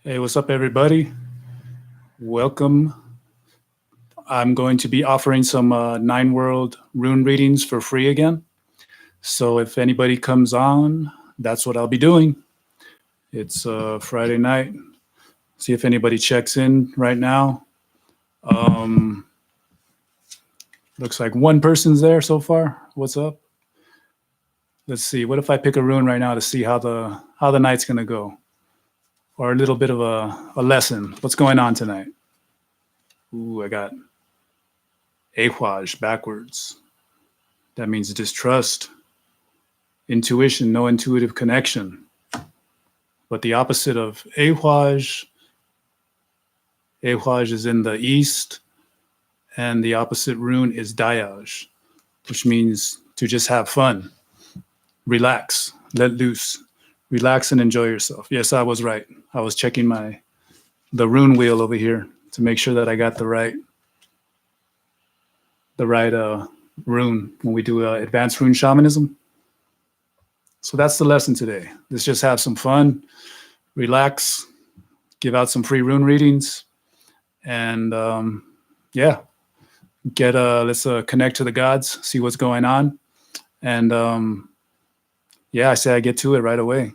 Hey, what's up, everybody? Welcome. I'm going to be offering some Nine World Rune readings for free again. So if anybody comes on, that's what I'll be doing. It's Friday night. See if anybody checks in right now. Looks like one person's there so far. What's up? Let's see. What if I pick a rune right now to see how the night's gonna go, or a little bit of a lesson? What's going on tonight? Ooh, I got Ahwaj backwards. That means distrust, intuition, no intuitive connection. But the opposite of Ahwaj is in the east, and the opposite rune is Dayaj, which means to just have fun, relax, let loose, relax and enjoy yourself. Yes, I was right. I was checking the rune wheel over here to make sure that I got the right rune when we do advanced rune shamanism. So that's the lesson today. Let's just have some fun, relax, give out some free rune readings, and yeah, let's connect to the gods, see what's going on, and yeah, I say I get to it right away,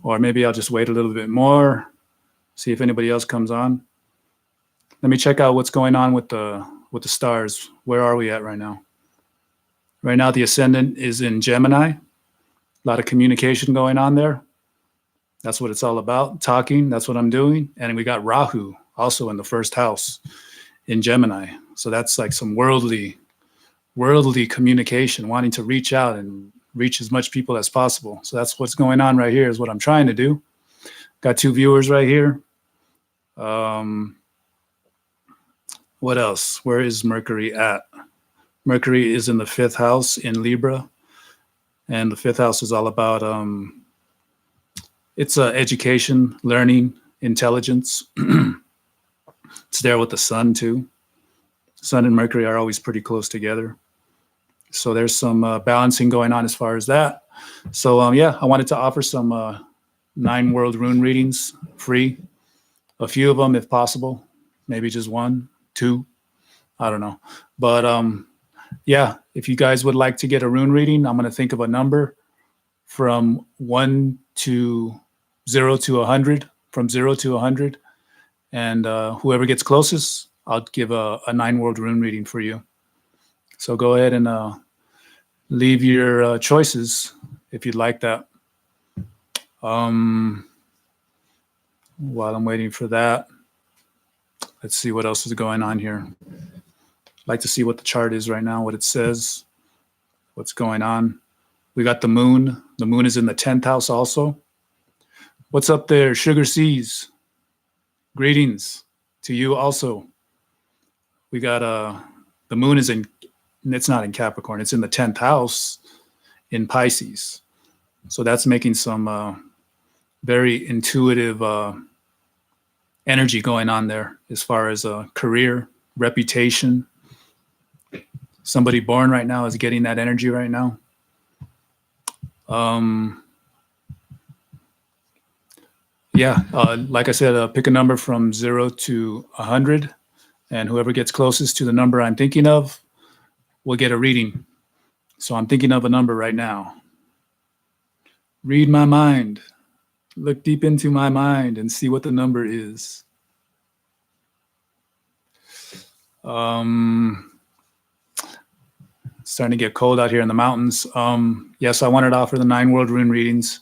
or maybe I'll just wait a little bit more, see if anybody else comes on. Let me check out what's going on with the stars. Where are we at right now? Right now, the ascendant is in Gemini. A lot of communication going on there. That's what it's all about, talking. That's what I'm doing. And we got Rahu also in the first house in Gemini. So that's like some worldly communication, wanting to reach out and reach as much people as possible. So that's what's going on right here, is what I'm trying to do. Got 2 viewers right here. What else? Where is Mercury at? Mercury is in the 5th house in Libra. And the 5th house is all about, it's education, learning, intelligence. It's there with the sun too. Sun and Mercury are always pretty close together. So there's some balancing going on as far as that. So yeah, I wanted to offer some 9 world rune readings free. A few of them if possible, maybe just 1, 2, I don't know. But yeah, if you guys would like to get a rune reading, I'm going to think of a number from 0 to 100, from 0 to 100. And whoever gets closest, I'll give a 9 world rune reading for you. So go ahead and leave your choices if you'd like that. While I'm waiting for that, let's see what else is going on here. I'd like to see what the chart is right now, what it says, what's going on. We got the moon. The moon is in the 10th house also. What's up there, Sugar Seas? Greetings to you also. We got the moon is in, it's not in Capricorn, it's in the 10th house in Pisces. So that's making some very intuitive energy going on there as far as career, reputation. Somebody born right now is getting that energy right now. Yeah, like I said, pick a number from 0 to 100, and whoever gets closest to the number I'm thinking of will get a reading. So I'm thinking of a number right now. Read my mind. Look deep into my mind and see what the number is. It's starting to get cold out here in the mountains. Yes, I wanted to offer the 9 world rune readings.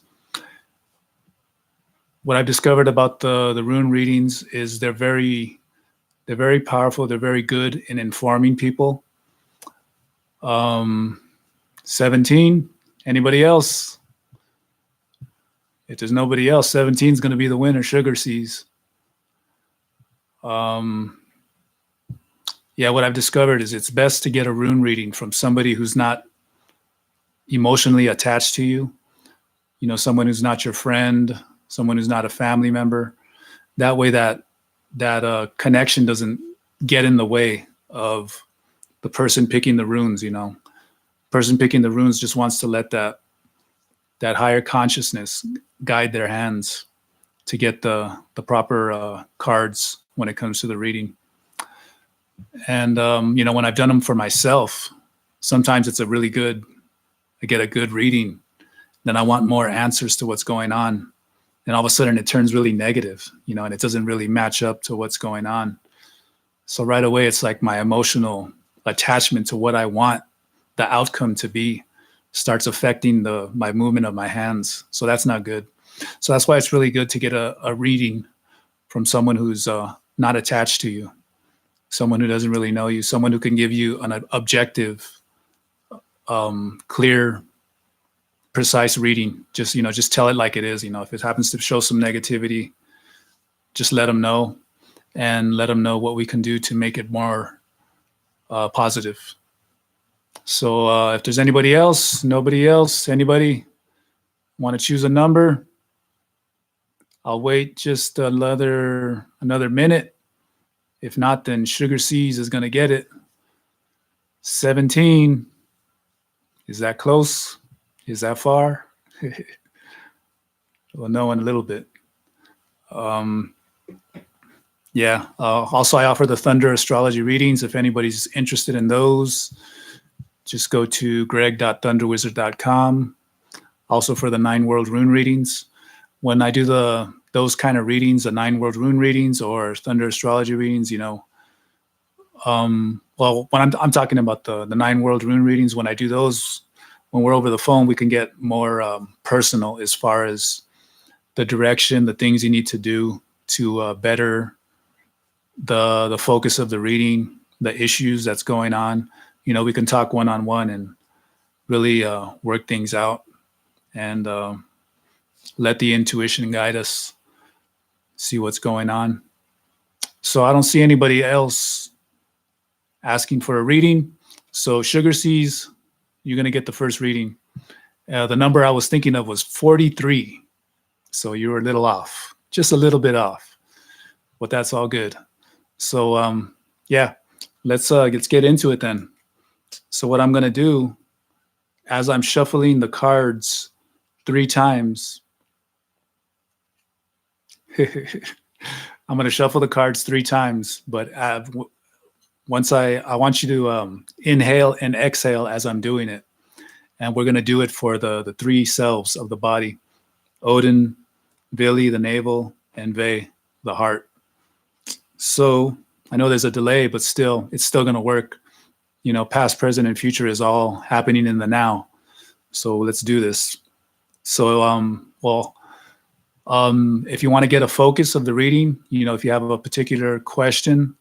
What I've discovered about the rune readings is they're very powerful. They're very good in informing people. 17, anybody else? If there's nobody else, 17 is going to be the winner, Sugar Seas. Yeah, what I've discovered is it's best to get a rune reading from somebody who's not emotionally attached to you. You know, someone who's not your friend, someone who's not a family member. That way that connection doesn't get in the way of the person picking the runes, you know. Person picking the runes just wants to let that higher consciousness guide their hands to get the proper cards when it comes to the reading. And when I've done them for myself, sometimes it's I get a good reading, then I want more answers to what's going on. And all of a sudden it turns really negative, and it doesn't really match up to what's going on. So right away, it's like my emotional attachment to what I want the outcome to be starts affecting my movement of my hands. So that's not good. So that's why it's really good to get a reading from someone who's not attached to you, someone who doesn't really know you, someone who can give you an objective, clear, precise reading. Just tell it like it is. If it happens to show some negativity, just let them know, and let them know what we can do to make it more positive. So if there's anybody else, nobody else, anybody want to choose a number, I'll wait just another minute. If not, then Sugar Seas is going to get it. 17. Is that close? Is that far? We'll know in a little bit. Yeah. Also, I offer the Thunder Astrology Readings. If anybody's interested in those, just go to greg.thunderwizard.com. Also for the 9 World Rune Readings. When I do those kind of readings, the 9 World Rune Readings or Thunder Astrology Readings, when I'm talking about the 9 World Rune Readings, when I do those, when we're over the phone, we can get more personal as far as the direction, the things you need to do to better the focus of the reading, the issues that's going on. We can talk one-on-one and really work things out and let the intuition guide us, see what's going on. So I don't see anybody else asking for a reading. So Sugar Seas, you're going to get the first reading. The number I was thinking of was 43. So you were a little off, just a little bit off, but that's all good. So yeah, let's get into it then. So what I'm going to do, as I'm shuffling the cards 3 times, I'm going to shuffle the cards 3 times, but once I want you to inhale and exhale as I'm doing it. And we're going to do it for the 3 selves of the body: Odin, Vili, the navel, and Ve, the heart. So I know there's a delay, but still, it's still going to work. Past, present, and future is all happening in the now. So let's do this. So, if you want to get a focus of the reading, if you have a particular question,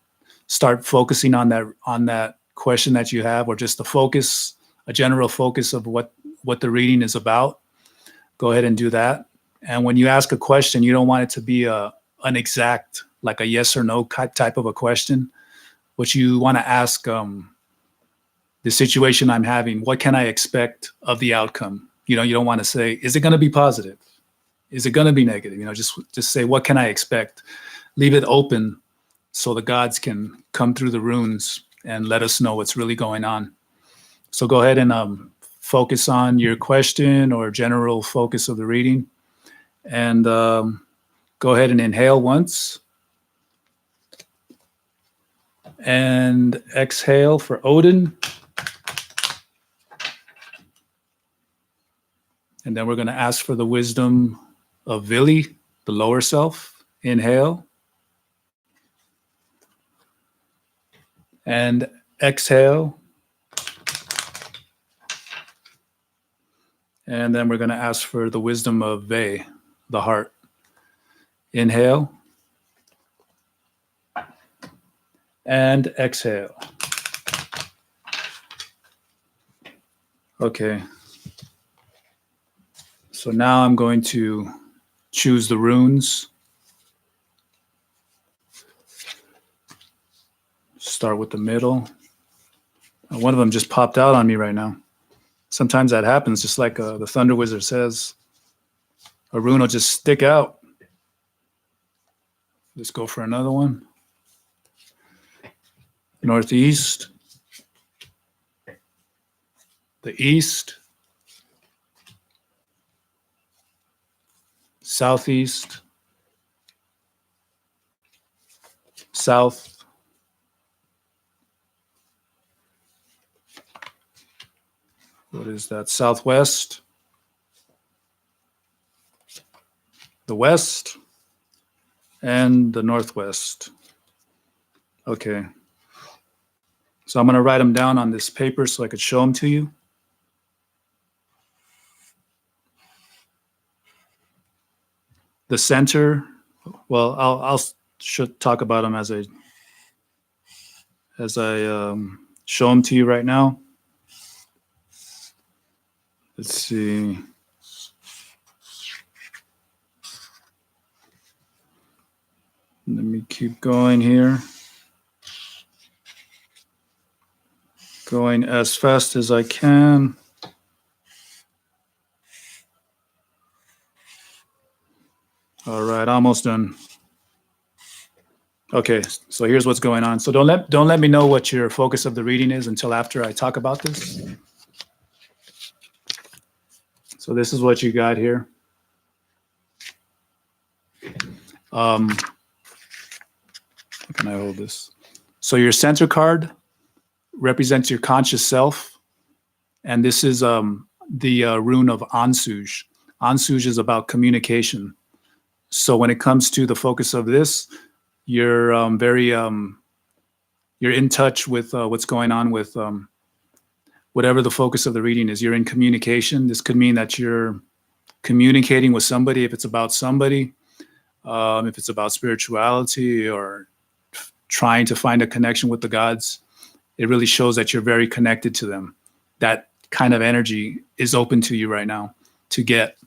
start focusing on that question that you have, or just a general focus of what the reading is about. Go ahead and do that. And when you ask a question, you don't want it to be an exact, like a yes or no type of a question. What you want to ask, the situation I'm having, what can I expect of the outcome? You don't want to say, is it going to be positive? Is it going to be negative? Just say, what can I expect? Leave it open so the gods can come through the runes and let us know what's really going on. So go ahead and focus on your question or general focus of the reading. And go ahead and inhale once. And exhale for Odin. And then we're going to ask for the wisdom of Vili, the lower self. Inhale. And exhale. And then we're going to ask for the wisdom of Ve, the heart. Inhale. And exhale. Okay. So now I'm going to choose the runes. Start with the middle. One of them just popped out on me right now. Sometimes that happens, just like the Thunder Wizard says. A rune will just stick out. Let's go for another one. Northeast. The east. Southeast. south. What is that? Southwest, the west, and the northwest. Okay. So I'm going to write them down on this paper so I could show them to you. The center, well, I'll should talk about them as I show them to you right now. Let's see. Let me keep going here. Going as fast as I can. All right, almost done. Okay, so here's what's going on. So don't let me know what your focus of the reading is until after I talk about this. So this is what you got here. How can I hold this? So your center card represents your conscious self, and this is the rune of Ansuj. Ansuj is about communication. So when it comes to the focus of this, you're you're in touch with what's going on with whatever the focus of the reading is. You're in communication. This could mean that you're communicating with somebody if it's about somebody, if it's about spirituality or trying to find a connection with the gods. It really shows that you're very connected to them. That kind of energy is open to you right now to get.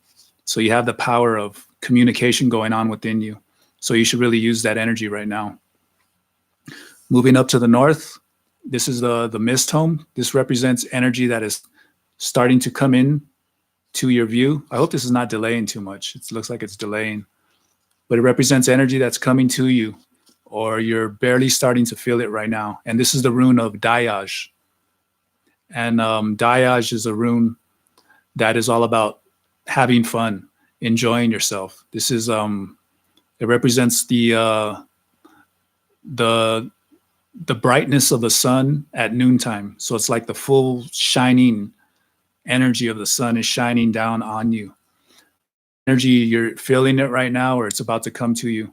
So you have the power of communication going on within you. So you should really use that energy right now. Moving up to the north, this is the mist home. This represents energy that is starting to come in to your view. I hope this is not delaying too much. It looks like it's delaying, but it represents energy that's coming to you, or you're barely starting to feel it right now. And this is the rune of Dayaj. And Dayaj is a rune that is all about having fun, enjoying yourself. This is it represents the brightness of the sun at noontime. So it's like the full shining energy of the sun is shining down on you. Energy, you're feeling it right now, or it's about to come to you,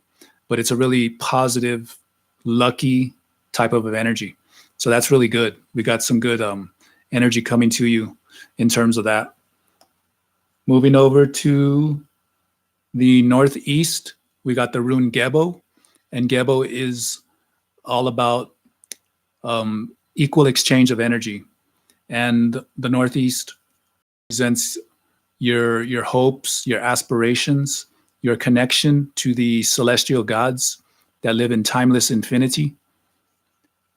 but it's a really positive, lucky type of energy. So that's really good. We got some good energy coming to you in terms of that. Moving over to the northeast, we got the rune Gebo, and Gebo is all about equal exchange of energy. And the northeast represents your hopes, your aspirations, your connection to the celestial gods that live in timeless infinity.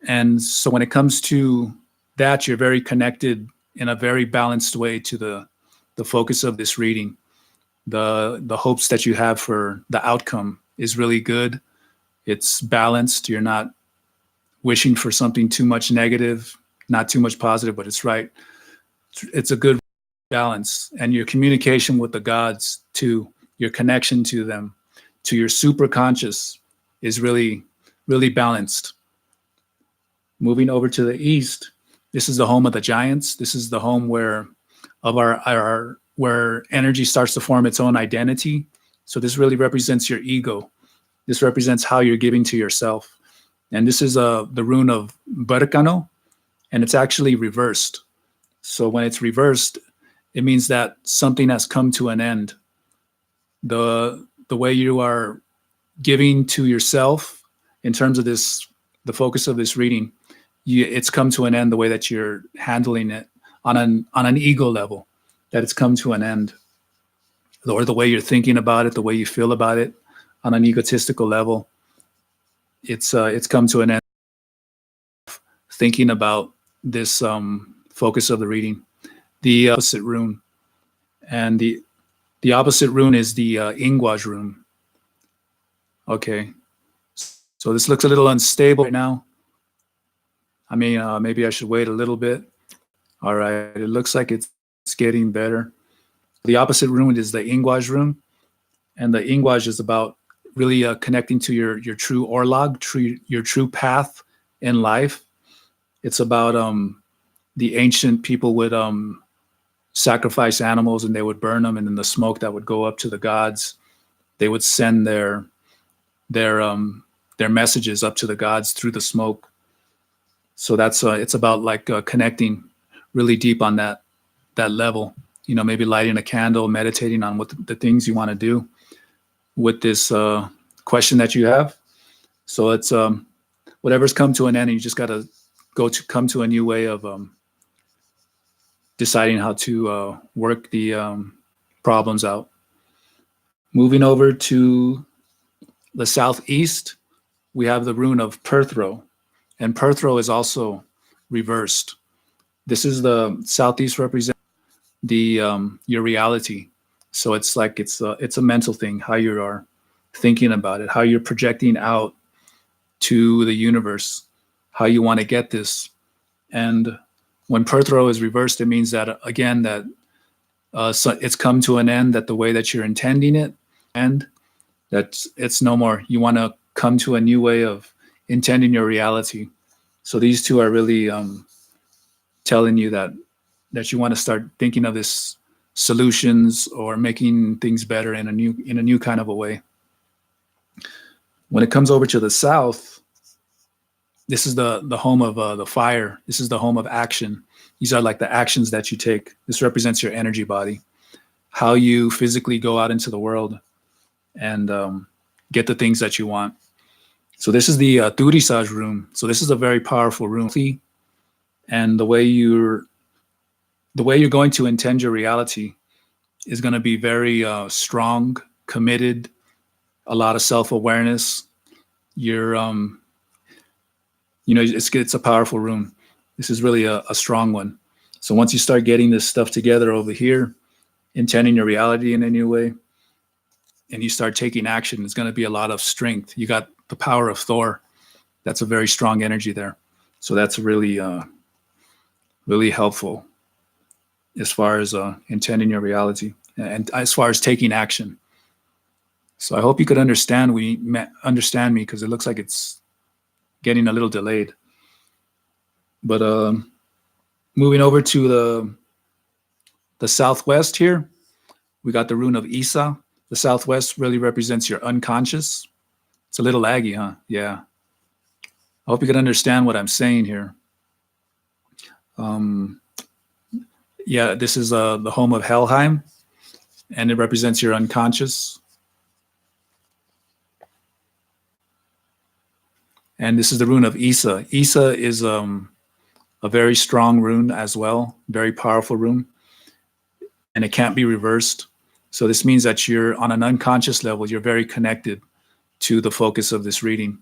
And so when it comes to that, you're very connected in a very balanced way to the focus of this reading. The hopes that you have for the outcome is really good. It's balanced. You're not wishing for something too much negative, not too much positive, but it's right. It's a good balance. And your communication with the gods, to your connection to them, to your superconscious, is really, really balanced. Moving over to the east, this is the home of the giants. This is the home where energy starts to form its own identity. So this really represents your ego. This represents how you're giving to yourself. And this is the rune of Berkano, and it's actually reversed. So when it's reversed, it means that something has come to an end. The way you are giving to yourself in terms of this, the focus of this reading, it's come to an end. The way that you're handling it on an ego level, that it's come to an end. Or the way you're thinking about it, the way you feel about it on an egotistical level, it's come to an end. Thinking about this focus of the reading, the opposite rune, and the opposite rune is the Ingwaj rune. Okay, so this looks a little unstable right now. I mean, maybe I should wait a little bit. All right, it looks like it's getting better. The opposite rune is the Ingwaj rune, and the Ingwaj is about really connecting to your true orlog, your true path in life. It's about the ancient people would sacrifice animals and they would burn them, and then the smoke that would go up to the gods, they would send their messages up to the gods through the smoke. So that's it's about like connecting really deep on that level. You know, maybe lighting a candle, meditating on what the things you want to do with this question that you have. So it's whatever's come to an end, and you just got to come to a new way of deciding how to work the problems out. Moving over to the southeast, we have the rune of Perthro, and Perthro is also reversed. This is the southeast represent the your reality. So it's like it's a mental thing, how you are thinking about it, how you're projecting out to the universe, how you want to get this. And when Perthro is reversed, it means that again that so it's come to an end, that the way that you're intending it, and that it's no more. You want to come to a new way of intending your reality. So these two are really telling you that you want to start thinking of this solutions or making things better in a new kind of a way. When it comes over to the south, this is the home of the fire. This is the home of action. These are like the actions that you take. This represents your energy body, how you physically go out into the world and get the things that you want. So this is the Turisaj rune. So this is a very powerful rune, and the way you're going to intend your reality is going to be very strong, committed, a lot of self-awareness. You're it's a powerful rune. This is really a strong one. So once you start getting this stuff together over here, intending your reality in a new way, and you start taking action, it's going to be a lot of strength. You got the power of Thor. That's a very strong energy there. So that's really, really helpful as far as intending your reality and as far as taking action. So I hope you could understand me, because it looks like it's getting a little delayed. But moving over to the southwest here, we got the rune of Isa. The southwest really represents your unconscious. It's a little laggy, huh? Yeah. I hope you can understand what I'm saying here. Yeah, this is the home of Helheim, and it represents your unconscious. And this is the rune of Isa. Isa is a very strong rune as well, very powerful rune, and it can't be reversed. So this means that you're on an unconscious level, you're very connected to the focus of this reading.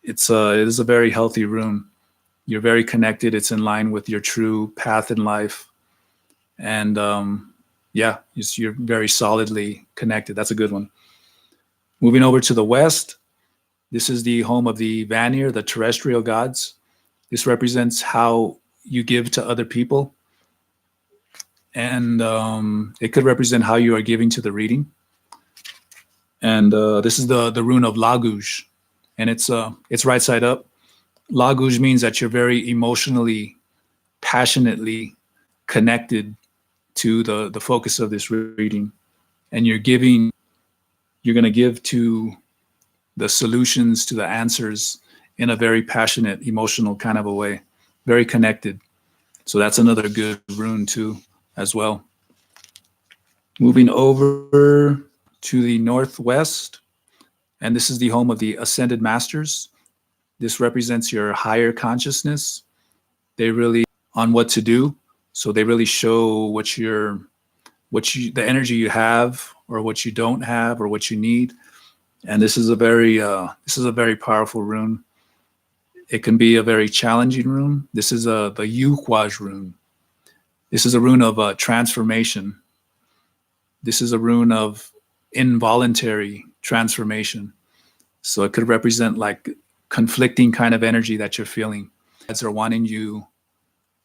It is a very healthy rune. You're very connected. It's in line with your true path in life. And yeah, you're very solidly connected. That's a good one. Moving over to the west, this is the home of the Vanir, the terrestrial gods. This represents how you give to other people. And it could represent how you are giving to the reading. And this is the rune of Laguj, and it's right side up. Laguj means that you're very emotionally, passionately connected to the focus of this reading, and you're going to give to the solutions, to the answers in a very passionate, emotional kind of a way, very connected. So that's another good rune too, as well. Moving over to the northwest, and this is the home of the Ascended Masters. This represents your higher consciousness. They really on what to do. So they really show the energy you have, or what you don't have, or what you need. And this is a very powerful rune. It can be a very challenging rune. This is the Yukwaj rune. This is a rune of transformation. This is a rune of involuntary transformation. So it could represent like conflicting kind of energy that you're feeling. As they're wanting you,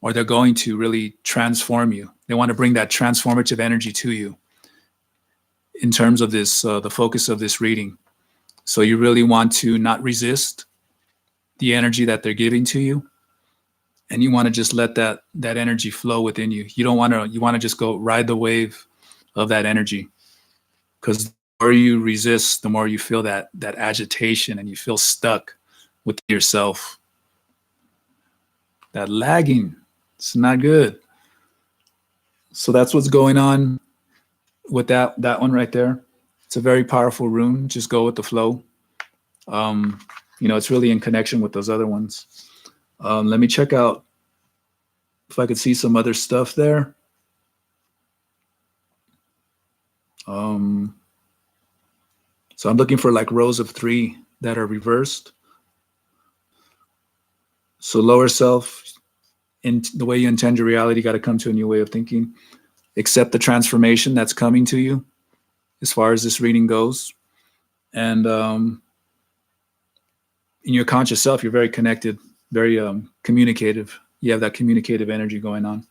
or they're going to really transform you. They want to bring that transformative energy to you. in terms of this, the focus of this reading. So you really want to not resist the energy that they're giving to you, and you want to just let that energy flow within you. You don't want to. You want to just go ride the wave of that energy, because the more you resist, the more you feel that agitation, and you feel stuck with yourself. That lagging, it's not good. So that's what's going on with that one right there. It's a very powerful rune. Just go with the flow. It's really in connection with those other ones. Let me check out if I could see some other stuff there. So I'm looking for like rows of 3 that are reversed. So lower self, in the way you intend your reality, got to come to a new way of thinking. Accept the transformation that's coming to you as far as this reading goes. And in your conscious self, you're very connected, very communicative. You have that communicative energy going on.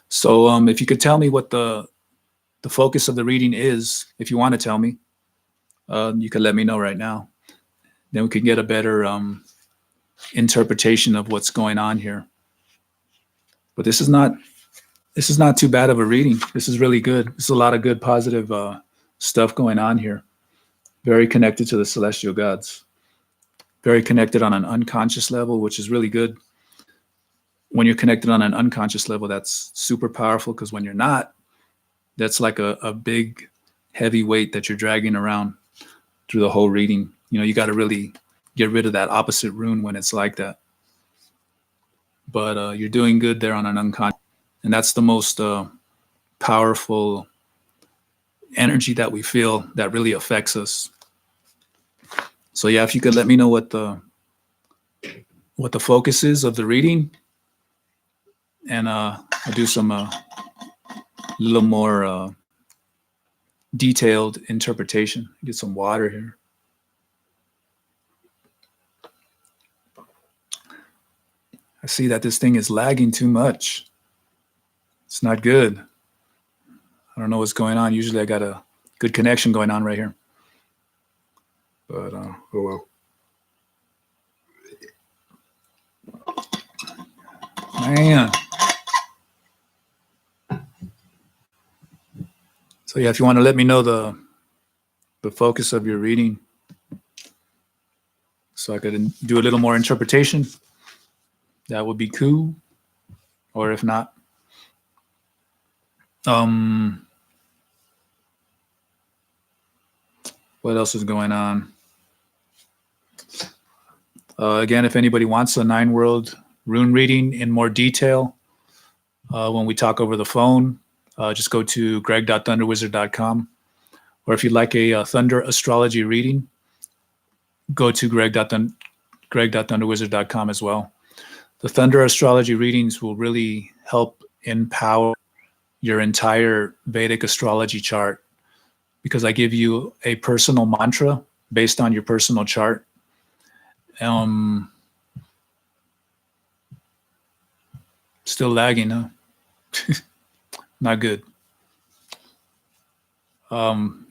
So if you could tell me what the focus of the reading is, if you want to tell me, you could let me know right now. Then we can get a better interpretation of what's going on here. But this is not too bad of a reading. This is really good. There's a lot of good, positive stuff going on here. Very connected to the celestial gods. Very connected on an unconscious level, which is really good. When you're connected on an unconscious level, that's super powerful, because when you're not, that's like a big, heavy weight that you're dragging around through the whole reading. You got to really get rid of that opposite rune when it's like that. But you're doing good there on an unconscious, and that's the most powerful energy that we feel that really affects us. So yeah, if you could let me know what the focus is of the reading, and I'll do some little more detailed interpretation. Get some water here. I see that this thing is lagging too much. It's not good. I don't know what's going on. Usually I got a good connection going on right here. But, oh well. Man. So yeah, if you want to let me know the focus of your reading, so I could do a little more interpretation, that would be cool. Or if not, what else is going on? Again, if anybody wants a 9 world rune reading in more detail, when we talk over the phone, just go to greg.thunderwizard.com. Or if you'd like a Thunder Astrology Reading, go to greg.thunderwizard.com as well. The Thunder Astrology Readings will really help empower your entire Vedic astrology chart, because I give you a personal mantra based on your personal chart. Still lagging, huh? Not good. I'm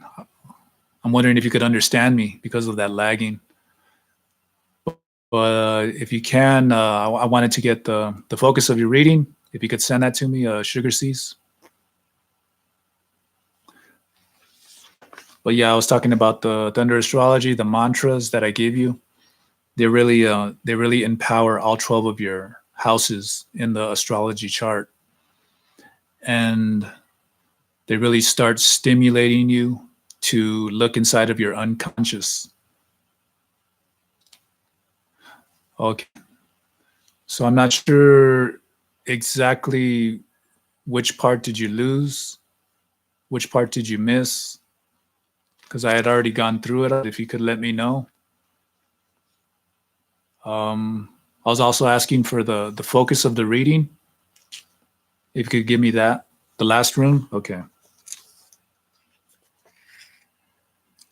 wondering if you could understand me because of that lagging. But if you can, I wanted to get the focus of your reading. If you could send that to me, Sugar Seas. But yeah, I was talking about the Thunder Astrology, the mantras that I give you. They really empower all 12 of your houses in the astrology chart, and they really start stimulating you to look inside of your unconscious. Okay, so I'm not sure exactly which part did you lose, which part did you miss, because I had already gone through it. If you could let me know. I was also asking for the focus of the reading. If you could give me that, the last rune. Okay.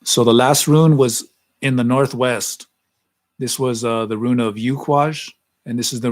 So the last rune was in the northwest. This was the rune of Yukwaj, and this is the rune